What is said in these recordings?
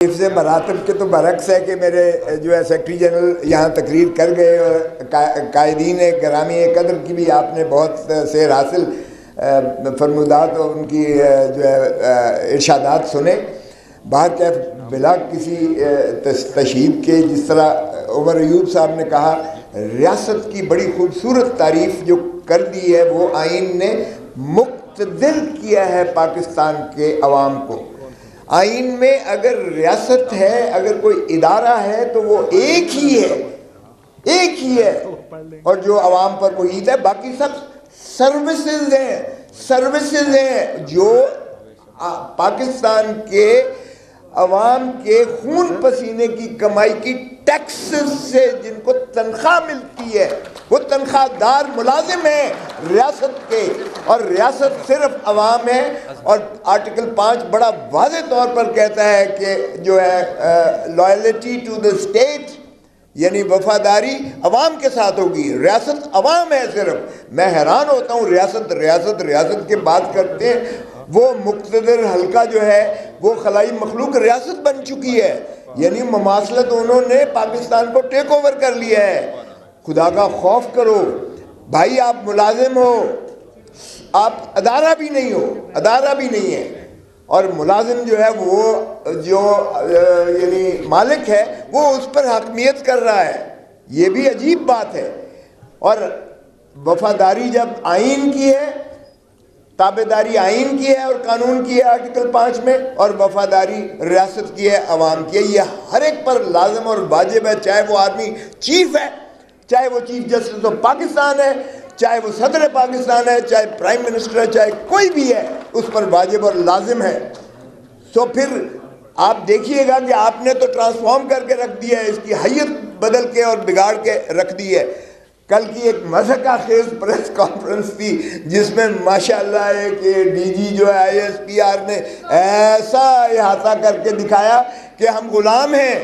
حفظ مراتب کے تو برعکس ہے کہ میرے جو ہے سیکرٹری جنرل یہاں تقریر کر گئے اور قائدین گرامی قدر کی بھی آپ نے بہت سیر حاصل فرمودات اور ان کی جو ہے ارشادات سنے. باہر کیف بلا کسی تشہیر کے جس طرح عمر ایوب صاحب نے کہا ریاست کی بڑی خوبصورت تعریف جو کر دی ہے وہ آئین نے مقتدر کیا ہے پاکستان کے عوام کو. آئین میں اگر ریاست ہے اگر کوئی ادارہ ہے تو وہ ایک ہی ہے اور جو عوام پر محیط ہے باقی سب سروسز ہیں جو پاکستان کے عوام کے خون پسینے کی کمائی کی ٹیکسز سے جن کو تنخواہ ملتی ہے وہ تنخواہ دار ملازم ہیں ریاست کے اور ریاست صرف عوام ہے. اور آرٹیکل 5 بڑا واضح طور پر کہتا ہے کہ جو ہے لائلٹی ٹو دا اسٹیٹ یعنی وفاداری عوام کے ساتھ ہوگی. ریاست عوام ہے صرف. میں حیران ہوتا ہوں ریاست کے بات کرتے ہیں. وہ مقتدر حلقہ جو ہے وہ خلائی مخلوق ریاست بن چکی ہے. یعنی مماثلت انہوں نے پاکستان کو ٹیک اوور کر لیا ہے. خدا کا خوف کرو بھائی. آپ ملازم ہو آپ ادارہ بھی نہیں ہے اور ملازم جو ہے وہ جو یعنی مالک ہے وہ اس پر حاکمیت کر رہا ہے. یہ بھی عجیب بات ہے. اور وفاداری جب آئین کی ہے تابعداری آئین کی ہے اور قانون کی ہے آرٹیکل 5 میں اور وفاداری ریاست کی ہے عوام کی ہے. یہ ہر ایک پر لازم اور واجب ہے چاہے وہ آدمی چیف ہے چاہے وہ چیف جسٹس آف پاکستان ہے چاہے وہ صدر پاکستان ہے چاہے پرائم منسٹر ہے چاہے کوئی بھی ہے اس پر واجب اور لازم ہے. سو پھر آپ دیکھیے گا کہ آپ نے تو ٹرانسفارم کر کے رکھ دیا ہے اس کی حیت بدل کے اور بگاڑ کے رکھ دی ہے. کل کی ایک مضحکہ خیز پریس کانفرنس تھی جس میں ماشاءاللہ ایک ڈی جی جو ہے ISPR نے ایسا احاطہ کر کے دکھایا کہ ہم غلام ہیں.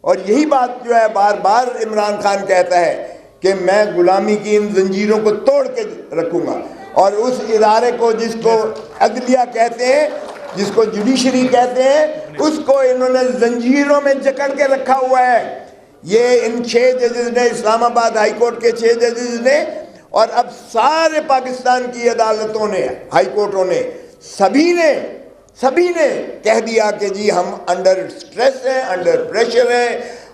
اور یہی بات جو ہے بار بار عمران خان کہتا ہے کہ میں غلامی کی ان زنجیروں کو توڑ کے رکھوں گا. اور اس ادارے کو جس کو عدلیہ کہتے ہیں جس کو جوڈیشری کہتے ہیں اس کو انہوں نے زنجیروں میں جکڑ کے رکھا ہوا ہے. یہ ان 6 ججز نے اسلام آباد ہائی کورٹ کے 6 ججز نے اور اب سارے پاکستان کی عدالتوں نے ہائی کورٹوں نے سبھی نے کہہ دیا کہ جی ہم انڈر سٹریس ہیں انڈر پریشر ہیں.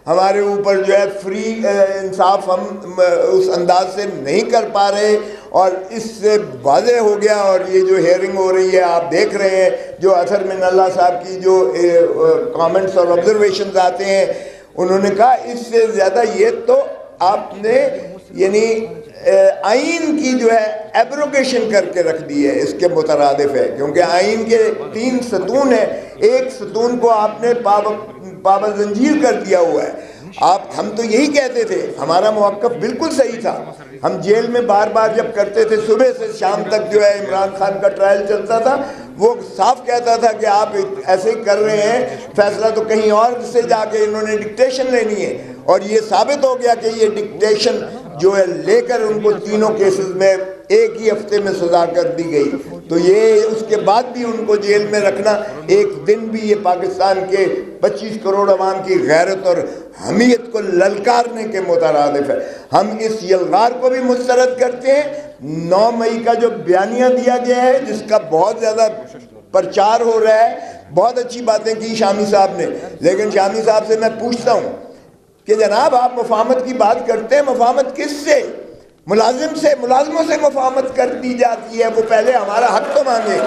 ہمارے اوپر جو ہے فری انصاف ہم اس انداز سے نہیں کر پا رہے. اور اس سے واضح ہو گیا اور یہ جو ہیئرنگ ہو رہی ہے آپ دیکھ رہے ہیں جو اثر من اللہ صاحب کی جو کامنٹس اور آبزرویشنز آتے ہیں انہوں نے کہا اس سے زیادہ یہ تو آپ نے یعنی آئین کی جو ہے ایبروگیشن کر کے رکھ دی ہے اس کے مترادف ہے کیونکہ آئین کے 3 ستون ہیں. ایک ستون کو آپ نے پابند زنجیر کر دیا ہوا ہے. ہم تو یہی کہتے تھے ہمارا موقف بالکل صحیح تھا. ہم جیل میں بار بار جب کرتے تھے صبح سے شام تک جو ہے عمران خان کا ٹرائل چلتا تھا وہ صاف کہتا تھا کہ آپ ایسے ہی کر رہے ہیں فیصلہ تو کہیں اور سے جا کے انہوں نے ڈکٹیشن لینی ہے. اور یہ ثابت ہو گیا کہ یہ ڈکٹیشن جو ہے لے کر ان کو تینوں کیسز میں ایک ہی ہفتے میں سزا کر دی گئی. تو یہ اس کے بعد بھی ان کو جیل میں رکھنا ایک دن بھی یہ پاکستان کے 25 کروڑ عوام کی غیرت اور حمیت کو للکارنے کے مترادف ہے. ہم اس یلغار کو بھی مسترد کرتے ہیں. 9 مئی کا جو بیانیہ دیا گیا ہے جس کا بہت زیادہ پرچار ہو رہا ہے بہت اچھی باتیں کی شامی صاحب نے لیکن شامی صاحب سے میں پوچھتا ہوں کہ جناب آپ مفاہمت کی بات کرتے ہیں مفاہمت کس سے؟ ملازموں سے مفاہمت کر دی جاتی ہے. وہ پہلے ہمارا حق تو مانگے.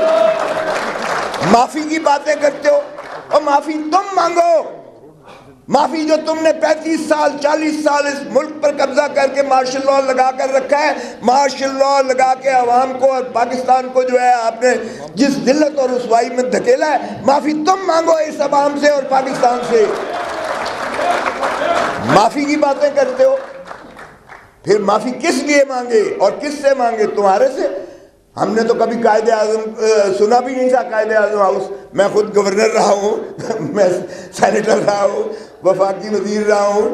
معافی کی باتیں کرتے ہو اور معافی تم مانگو. معافی جو تم نے 35 سال 40 سال اس ملک پر قبضہ کر کے مارشل لاء لگا کر رکھا ہے مارشل لاء لگا کے عوام کو اور پاکستان کو جو ہے آپ نے جس ذلت اور رسوائی میں دھکیلا ہے معافی تم مانگو اس عوام سے اور پاکستان سے. معافی کی باتیں کرتے ہو پھر معافی کس لیے مانگے اور کس سے مانگے؟ تمہارے سے. ہم نے تو کبھی قائد اعظم سنا بھی نہیں تھا. قائد اعظم ہاؤس میں خود گورنر رہا ہوں میں سینیٹر رہا ہوں وفاقی وزیر رہا ہوں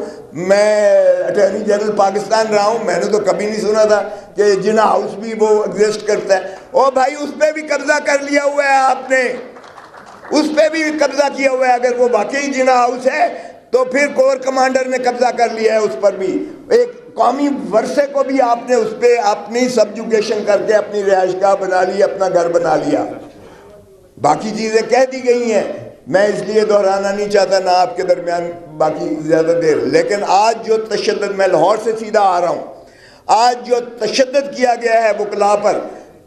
میں اٹارنی جنرل پاکستان رہا ہوں. میں نے تو کبھی نہیں سنا تھا کہ جنا ہاؤس بھی وہ ایگزسٹ کرتا ہے. او بھائی اس پہ بھی قبضہ کر لیا ہوا ہے آپ نے. اس پہ بھی قبضہ کیا ہوا ہے. اگر وہ واقعی جنا ہاؤس ہے تو پھر کور کمانڈر نے قبضہ کر لیا ہے اس پر بھی. ایک قومی ورثے کو بھی آپ نے اس پہ اپنی سبجوگیشن کر کے اپنی رہائش گاہ بنا لی, اپنا گھر بنا لیا. باقی چیزیں کہہ دی گئی ہیں, میں اس لیے دہرانا نہیں چاہتا نہ آپ کے درمیان باقی زیادہ دیر. لیکن آج جو تشدد, میں لاہور سے سیدھا آ رہا ہوں, آج جو تشدد کیا گیا ہے وکلاء پر,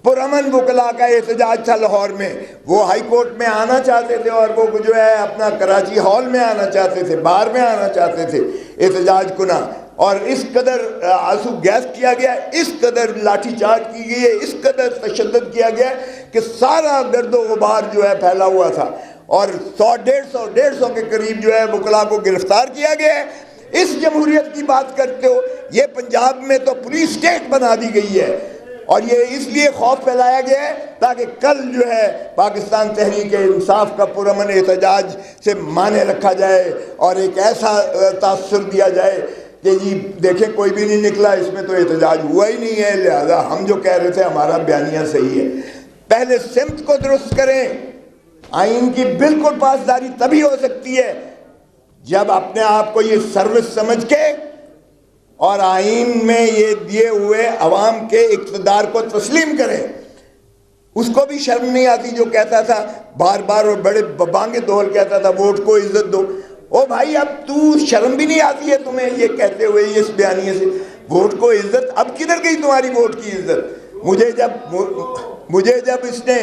پرامن وکلاء کا احتجاج تھا لاہور میں, وہ ہائی کورٹ میں آنا چاہتے تھے اور وہ جو ہے اپنا کراچی ہال میں آنا چاہتے تھے, بار میں آنا چاہتے تھے احتجاج کنا, اور اس قدر آنسو گیس کیا گیا, اس قدر لاٹھی چارج کی گئی ہے, اس قدر تشدد کیا گیا کہ سارا گرد و غبار جو ہے پھیلا ہوا تھا, اور 100-150 کے قریب جو ہے وکلاء کو گرفتار کیا گیا ہے. اس جمہوریت کی بات کرتے ہو, یہ پنجاب میں تو پولیس اسٹیٹ بنا دی گئی ہے, اور یہ اس لیے خوف پھیلایا گیا ہے تاکہ کل جو ہے پاکستان تحریک انصاف کا پرامن احتجاج سے مانے رکھا جائے اور ایک ایسا تاثر دیا جائے کہ جی دیکھیں کوئی بھی نہیں نکلا, اس میں تو احتجاج ہوا ہی نہیں ہے, لہذا ہم جو کہہ رہے تھے ہمارا بیانیہ صحیح ہے. پہلے سمت کو درست کریں. آئین کی بالکل پاسداری تبھی ہو سکتی ہے جب اپنے آپ کو یہ سروس سمجھ کے اور آئین میں یہ دیے ہوئے عوام کے اقتدار کو تسلیم کریں. اس کو بھی شرم نہیں آتی جو کہتا تھا بار بار اور بڑے بانگے دول کہتا تھا ووٹ کو عزت دو. او بھائی اب تو شرم بھی نہیں آتی ہے تمہیں یہ کہتے ہوئے اس بیانیے سے ووٹ کو عزت؟ اب کدھر گئی تمہاری ووٹ کی عزت؟ مجھے جب اس نے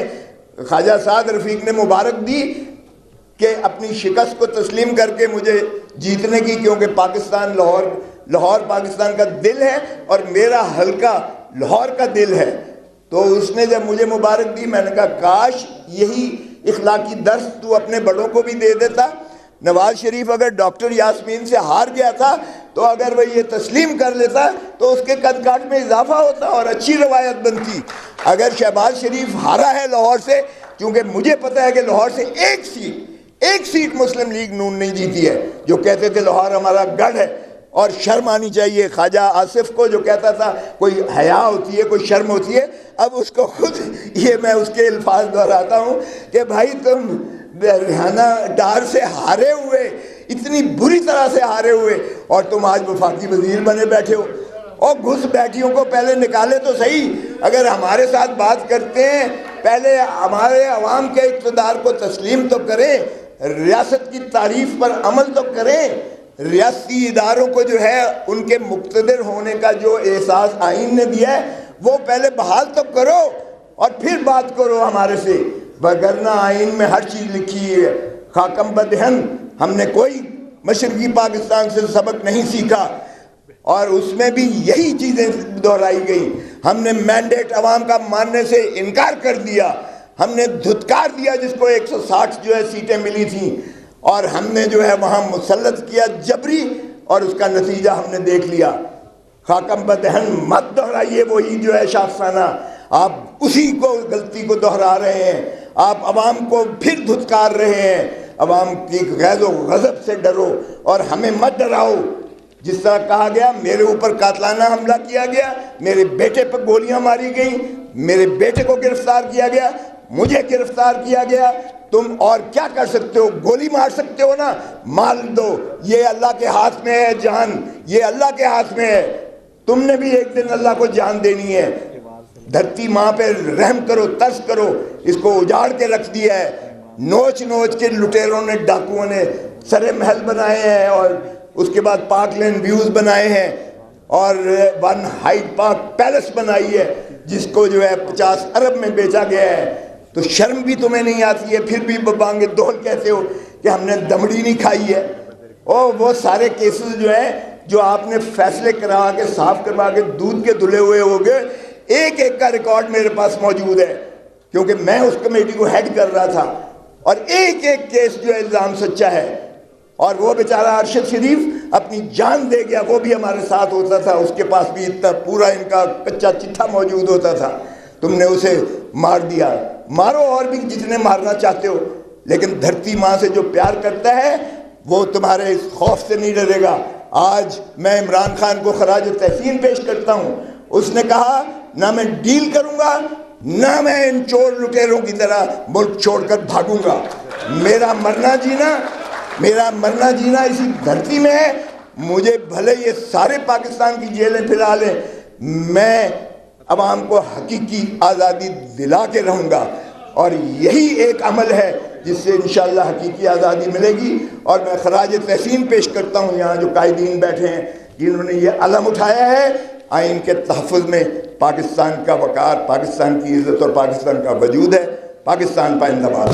خواجہ سعد رفیق نے مبارک دی کہ اپنی شکست کو تسلیم کر کے مجھے جیتنے کی, کیونکہ پاکستان لاہور پاکستان کا دل ہے اور میرا حلقہ لاہور کا دل ہے, تو اس نے جب مجھے مبارک دی میں نے کہا کاش یہی اخلاقی درس تو اپنے بڑوں کو بھی دے دیتا. نواز شریف اگر ڈاکٹر یاسمین سے ہار گیا تھا تو اگر وہ یہ تسلیم کر لیتا تو اس کے قد کاٹ میں اضافہ ہوتا اور اچھی روایت بنتی. اگر شہباز شریف ہارا ہے لاہور سے, کیونکہ مجھے پتہ ہے کہ لاہور سے ایک سیٹ مسلم لیگ نون نہیں جیتی ہے, جو کہتے تھے لاہور ہمارا گڑھ ہے, اور شرم آنی چاہیے خواجہ آصف کو جو کہتا تھا کوئی حیا ہوتی ہے کوئی شرم ہوتی ہے. اب اس کو خود یہ میں اس کے الفاظ دہراتا ہوں کہ بھائی تم ریحانہ ڈار سے ہارے ہوئے, اتنی بری طرح سے ہارے ہوئے, اور تم آج وفاقی وزیر بنے بیٹھے ہو. اور گھس بیٹھیوں کو پہلے نکالے تو صحیح. اگر ہمارے ساتھ بات کرتے ہیں پہلے ہمارے عوام کے اقتدار کو تسلیم تو کریں, ریاست کی تعریف پر عمل تو کریں, ریاستی اداروں کو جو ہے ان کے مقتدر ہونے کا جو احساس آئین نے دیا ہے وہ پہلے بحال تو کرو اور پھر بات کرو ہمارے سے. وگرنہ آئین میں ہر چیز لکھی ہے, خاکم بدہن, ہم نے کوئی مشرقی پاکستان سے سبق نہیں سیکھا, اور اس میں بھی یہی چیزیں دہرائی گئی. ہم نے مینڈیٹ عوام کا ماننے سے انکار کر دیا, ہم نے دھتکار دیا جس کو 160 جو ہے سیٹیں ملی تھیں, اور ہم نے جو ہے وہاں مسلط کیا جبری, اور اس کا نتیجہ ہم نے دیکھ لیا. خاکم بدہن مت دہرائیے وہی جو ہے شاخسانہ, آپ اسی کو غلطی کو دہرا رہے ہیں, آپ عوام کو پھر دھتکار رہے ہیں. عوام کی غیظ و غضب سے ڈرو اور ہمیں مت ڈراؤ. جس طرح کہا گیا میرے اوپر قاتلانہ حملہ کیا گیا, میرے بیٹے پر گولیاں ماری گئیں, میرے بیٹے کو گرفتار کیا گیا, مجھے گرفتار کیا گیا, تم اور کیا کر سکتے ہو؟ گولی مار سکتے ہو نا, مار دو. یہ اللہ کے ہاتھ میں ہے جان, یہ اللہ کے ہاتھ میں ہے. تم نے بھی ایک دن اللہ کو جان دینی ہے. دھرتی ماں پہ رحم کرو, ترس کرو. اس کو اجاڑ کے رکھ دیا ہے, نوچ کے لٹیروں نے, ڈاکوؤں نے سرے محل بنائے ہیں, اور اس کے بعد پارک لین ویوز بنائے ہیں, اور ون ہائیڈ پارک پیلس بنائی ہے جس کو جو ہے 50 ارب میں بیچا گیا ہے. تو شرم بھی تمہیں نہیں آتی ہے, پھر بھی بانگے دول کہتے ہو کہ ہم نے دمڑی نہیں کھائی ہے. وہ سارے کیسز جو ہیں جو آپ نے فیصلے کروا کے صاف کروا کے دودھ کے دھلے ہوئے ہو گئے, ایک کا ریکارڈ میرے پاس موجود ہے, کیونکہ میں اس کمیٹی کو ہیڈ کر رہا تھا, اور ایک کیس جو ہے الزام سچا ہے. اور وہ بیچارہ ارشد شریف اپنی جان دے گیا, وہ بھی ہمارے ساتھ ہوتا تھا, اس کے پاس بھی اتنا پورا ان کا کچا چٹھا موجود ہوتا تھا. تم نے اسے مار دیا. مارو اور بھی جتنے مارنا چاہتے ہو, لیکن دھرتی ماں سے جو پیار کرتا ہے وہ تمہارے خوف سے نہیں ڈرے گا. آج میں عمران خان کو خراج تحسین پیش کرتا ہوں. اس نے کہا نہ میں ڈیل کروں گا, نہ میں ان چور لٹیروں کی طرح ملک چھوڑ کر بھاگوں گا. میرا مرنا جینا اسی دھرتی میں ہے. مجھے بھلے یہ سارے پاکستان کی جیلیں پھیلا لیں، میں عوام کو حقیقی آزادی دلا کے رہوں گا، اور یہی ایک عمل ہے جس سے انشاءاللہ حقیقی آزادی ملے گی. اور میں خراج تحسین پیش کرتا ہوں یہاں جو قائدین بیٹھے ہیں جنہوں نے یہ علم اٹھایا ہے آئین کے تحفظ میں. پاکستان کا وقار، پاکستان کی عزت اور پاکستان کا وجود ہے. پاکستان پائندہ باد.